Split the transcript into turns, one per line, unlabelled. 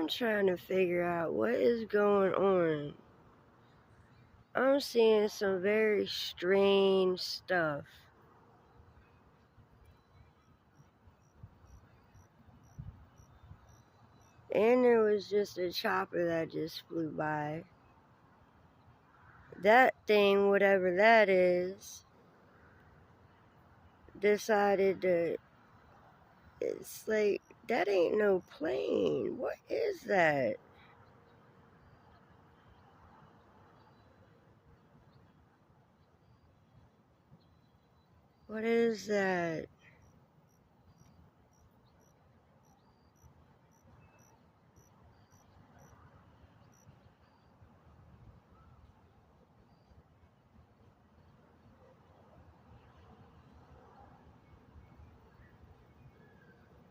I'm trying to figure out what is going on. I'm seeing some very strange stuff. And there was just a chopper that just flew by. That thing, whatever that is, decided to... It's like, that ain't no plane. What is that? What is that?